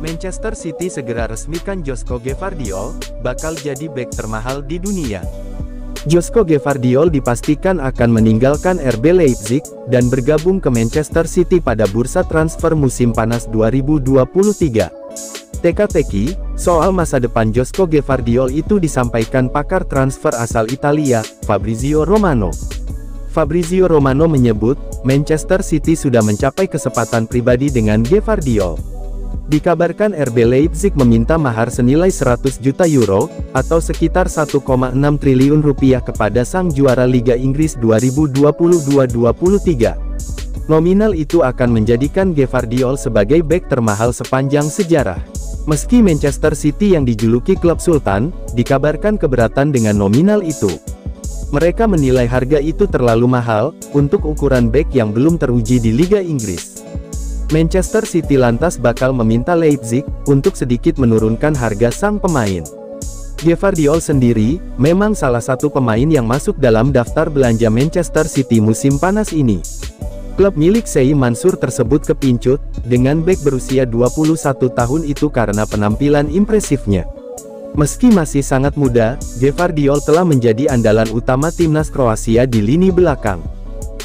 Manchester City segera resmikan Josko Gvardiol, bakal jadi bek termahal di dunia. Josko Gvardiol dipastikan akan meninggalkan RB Leipzig, dan bergabung ke Manchester City pada bursa transfer musim panas 2023. Teka-teki, soal masa depan Josko Gvardiol itu disampaikan pakar transfer asal Italia, Fabrizio Romano. Fabrizio Romano menyebut, Manchester City sudah mencapai kesepakatan pribadi dengan Gvardiol. Dikabarkan RB Leipzig meminta mahar senilai 100 juta euro, atau sekitar 1,6 triliun rupiah kepada sang juara Liga Inggris 2022-23. Nominal itu akan menjadikan Gvardiol sebagai bek termahal sepanjang sejarah. Meski Manchester City yang dijuluki klub Sultan, dikabarkan keberatan dengan nominal itu. Mereka menilai harga itu terlalu mahal, untuk ukuran bek yang belum teruji di Liga Inggris. Manchester City lantas bakal meminta Leipzig, untuk sedikit menurunkan harga sang pemain. Gvardiol sendiri, memang salah satu pemain yang masuk dalam daftar belanja Manchester City musim panas ini. Klub milik Sheikh Mansour tersebut kepincut, dengan bek berusia 21 tahun itu karena penampilan impresifnya. Meski masih sangat muda, Gvardiol telah menjadi andalan utama timnas Kroasia di lini belakang.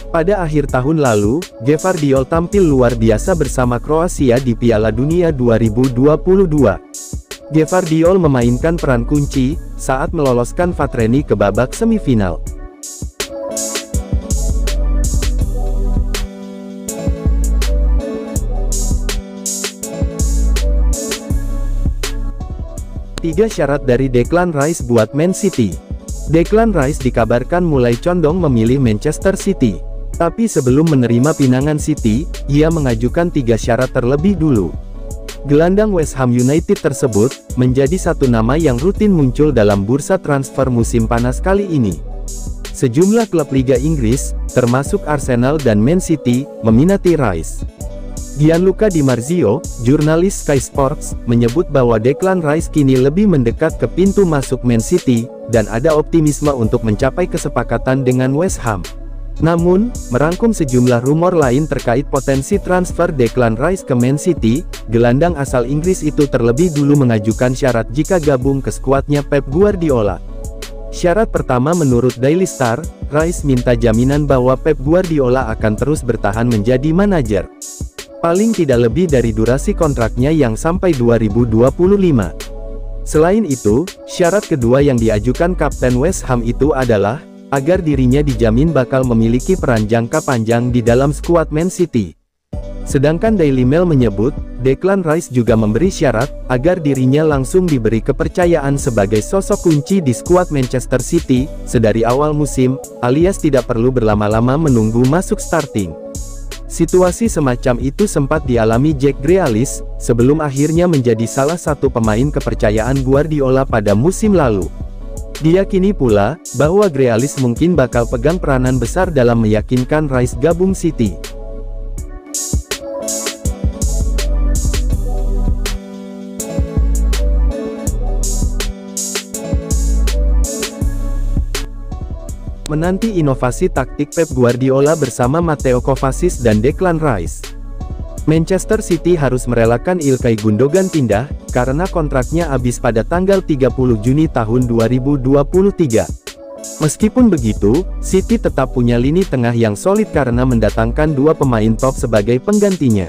Pada akhir tahun lalu, Gvardiol tampil luar biasa bersama Kroasia di Piala Dunia 2022. Gvardiol memainkan peran kunci, saat meloloskan Vatreni ke babak semifinal. Tiga syarat dari Declan Rice buat Man City. Declan Rice dikabarkan mulai condong memilih Manchester City. Tapi sebelum menerima pinangan City, ia mengajukan 3 syarat terlebih dulu. Gelandang West Ham United tersebut, menjadi satu nama yang rutin muncul dalam bursa transfer musim panas kali ini. Sejumlah klub Liga Inggris, termasuk Arsenal dan Man City, meminati Rice. Gianluca Di Marzio, jurnalis Sky Sports, menyebut bahwa Declan Rice kini lebih mendekat ke pintu masuk Man City, dan ada optimisme untuk mencapai kesepakatan dengan West Ham. Namun, merangkum sejumlah rumor lain terkait potensi transfer Declan Rice ke Man City, gelandang asal Inggris itu terlebih dulu mengajukan syarat jika gabung ke skuadnya Pep Guardiola. Syarat pertama menurut Daily Star, Rice minta jaminan bahwa Pep Guardiola akan terus bertahan menjadi manajer. Paling tidak lebih dari durasi kontraknya yang sampai 2025. Selain itu, syarat kedua yang diajukan Kapten West Ham itu adalah, agar dirinya dijamin bakal memiliki peran jangka panjang di dalam skuad Man City. Sedangkan Daily Mail menyebut, Declan Rice juga memberi syarat, agar dirinya langsung diberi kepercayaan sebagai sosok kunci di skuad Manchester City, sedari awal musim, alias tidak perlu berlama-lama menunggu masuk starting. Situasi semacam itu sempat dialami Jack Grealish, sebelum akhirnya menjadi salah satu pemain kepercayaan Guardiola pada musim lalu. Diyakini pula, bahwa Grealish mungkin bakal pegang peranan besar dalam meyakinkan Rice gabung City. Menanti inovasi taktik Pep Guardiola bersama Matteo Kovacic dan Declan Rice. Manchester City harus merelakan Ilkay Gundogan pindah, karena kontraknya habis pada tanggal 30 Juni tahun 2023. Meskipun begitu, City tetap punya lini tengah yang solid karena mendatangkan 2 pemain top sebagai penggantinya.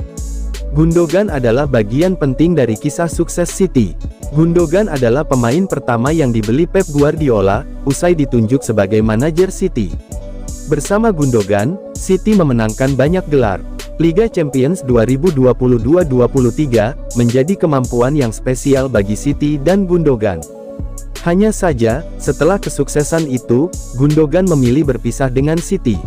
Gundogan adalah bagian penting dari kisah sukses City. Gundogan adalah pemain pertama yang dibeli Pep Guardiola, usai ditunjuk sebagai manajer City. Bersama Gundogan, City memenangkan banyak gelar. Liga Champions 2022-23, menjadi kemampuan yang spesial bagi City dan Gundogan. Hanya saja, setelah kesuksesan itu, Gundogan memilih berpisah dengan City.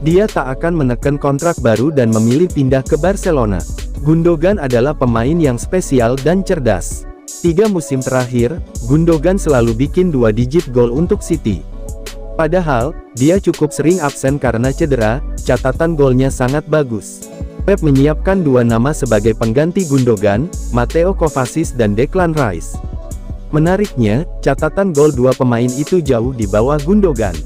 Dia tak akan menekan kontrak baru dan memilih pindah ke Barcelona. Gundogan adalah pemain yang spesial dan cerdas. 3 musim terakhir, Gundogan selalu bikin 2 digit gol untuk City. Padahal, dia cukup sering absen karena cedera, catatan golnya sangat bagus. Pep menyiapkan 2 nama sebagai pengganti Gundogan, Matteo Kovacic dan Declan Rice. Menariknya, catatan gol 2 pemain itu jauh di bawah Gundogan.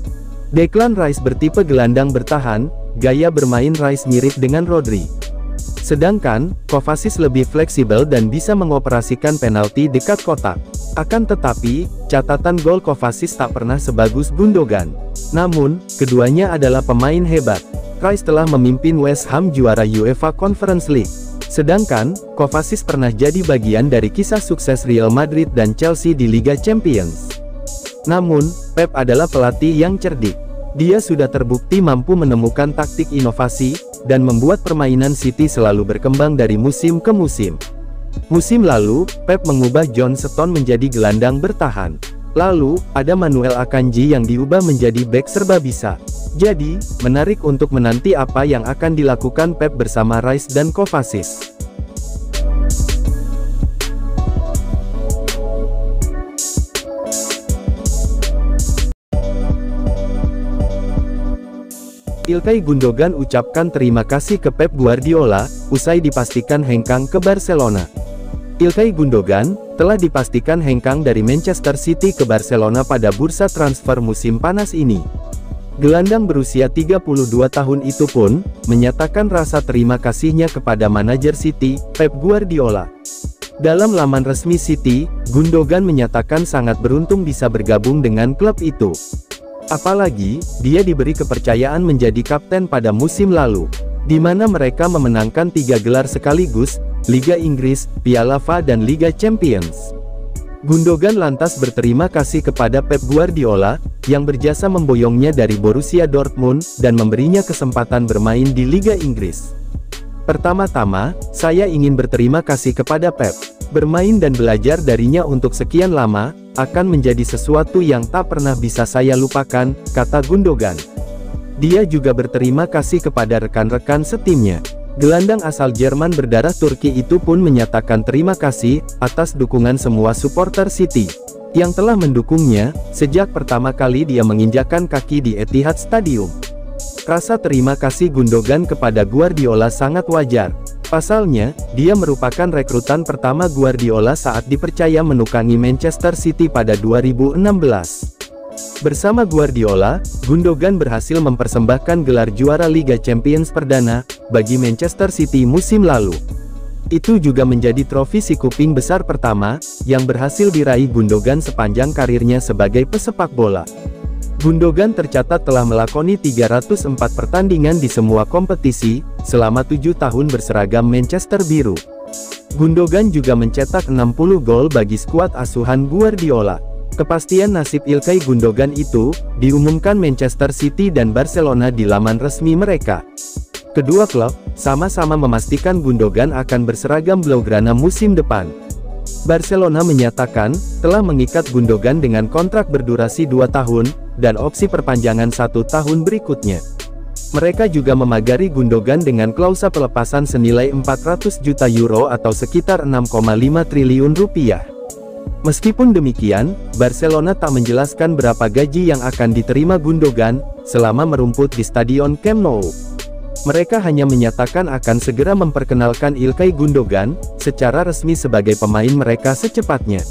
Declan Rice bertipe gelandang bertahan, gaya bermain Rice mirip dengan Rodri. Sedangkan, Kovacic lebih fleksibel dan bisa mengoperasikan penalti dekat kotak. Akan tetapi, catatan gol Kovacic tak pernah sebagus Gundogan. Namun, keduanya adalah pemain hebat. Rice telah memimpin West Ham juara UEFA Conference League. Sedangkan, Kovacic pernah jadi bagian dari kisah sukses Real Madrid dan Chelsea di Liga Champions. Namun, Pep adalah pelatih yang cerdik. Dia sudah terbukti mampu menemukan taktik inovasi, dan membuat permainan City selalu berkembang dari musim ke musim. Musim lalu, Pep mengubah John Stones menjadi gelandang bertahan. Lalu, ada Manuel Akanji yang diubah menjadi bek serba bisa. Jadi, menarik untuk menanti apa yang akan dilakukan Pep bersama Rice dan Kovacic. Ilkay Gundogan ucapkan terima kasih ke Pep Guardiola, usai dipastikan hengkang ke Barcelona. Ilkay Gundogan telah dipastikan hengkang dari Manchester City ke Barcelona pada bursa transfer musim panas ini. Gelandang berusia 32 tahun itu pun menyatakan rasa terima kasihnya kepada manajer City, Pep Guardiola. Dalam laman resmi City, Gundogan menyatakan sangat beruntung bisa bergabung dengan klub itu. Apalagi, dia diberi kepercayaan menjadi kapten pada musim lalu, di mana mereka memenangkan 3 gelar sekaligus, Liga Inggris, Piala FA dan Liga Champions. Gundogan lantas berterima kasih kepada Pep Guardiola, yang berjasa memboyongnya dari Borussia Dortmund, dan memberinya kesempatan bermain di Liga Inggris. Pertama-tama, saya ingin berterima kasih kepada Pep. Bermain dan belajar darinya untuk sekian lama, akan menjadi sesuatu yang tak pernah bisa saya lupakan, kata Gundogan. Dia juga berterima kasih kepada rekan-rekan setimnya. Gelandang asal Jerman berdarah Turki itu pun menyatakan terima kasih atas dukungan semua supporter City yang telah mendukungnya sejak pertama kali dia menginjakkan kaki di Etihad Stadium. Rasa terima kasih Gundogan kepada Guardiola sangat wajar. Pasalnya, dia merupakan rekrutan pertama Guardiola saat dipercaya menukangi Manchester City pada 2016. Bersama Guardiola, Gundogan berhasil mempersembahkan gelar juara Liga Champions perdana bagi Manchester City musim lalu. Itu juga menjadi trofi si kuping besar pertama yang berhasil diraih Gundogan sepanjang karirnya sebagai pesepak bola. Gundogan tercatat telah melakoni 304 pertandingan di semua kompetisi, selama 7 tahun berseragam Manchester Biru. Gundogan juga mencetak 60 gol bagi skuad asuhan Guardiola. Kepastian nasib Ilkay Gundogan itu, diumumkan Manchester City dan Barcelona di laman resmi mereka. Kedua klub, sama-sama memastikan Gundogan akan berseragam Blaugrana musim depan. Barcelona menyatakan, telah mengikat Gundogan dengan kontrak berdurasi 2 tahun, dan opsi perpanjangan 1 tahun berikutnya. Mereka juga memagari Gundogan dengan klausa pelepasan senilai 400 juta euro atau sekitar 6,5 triliun rupiah. Meskipun demikian, Barcelona tak menjelaskan berapa gaji yang akan diterima Gundogan, selama merumput di Stadion Camp Nou. Mereka hanya menyatakan akan segera memperkenalkan Ilkay Gundogan, secara resmi sebagai pemain mereka secepatnya.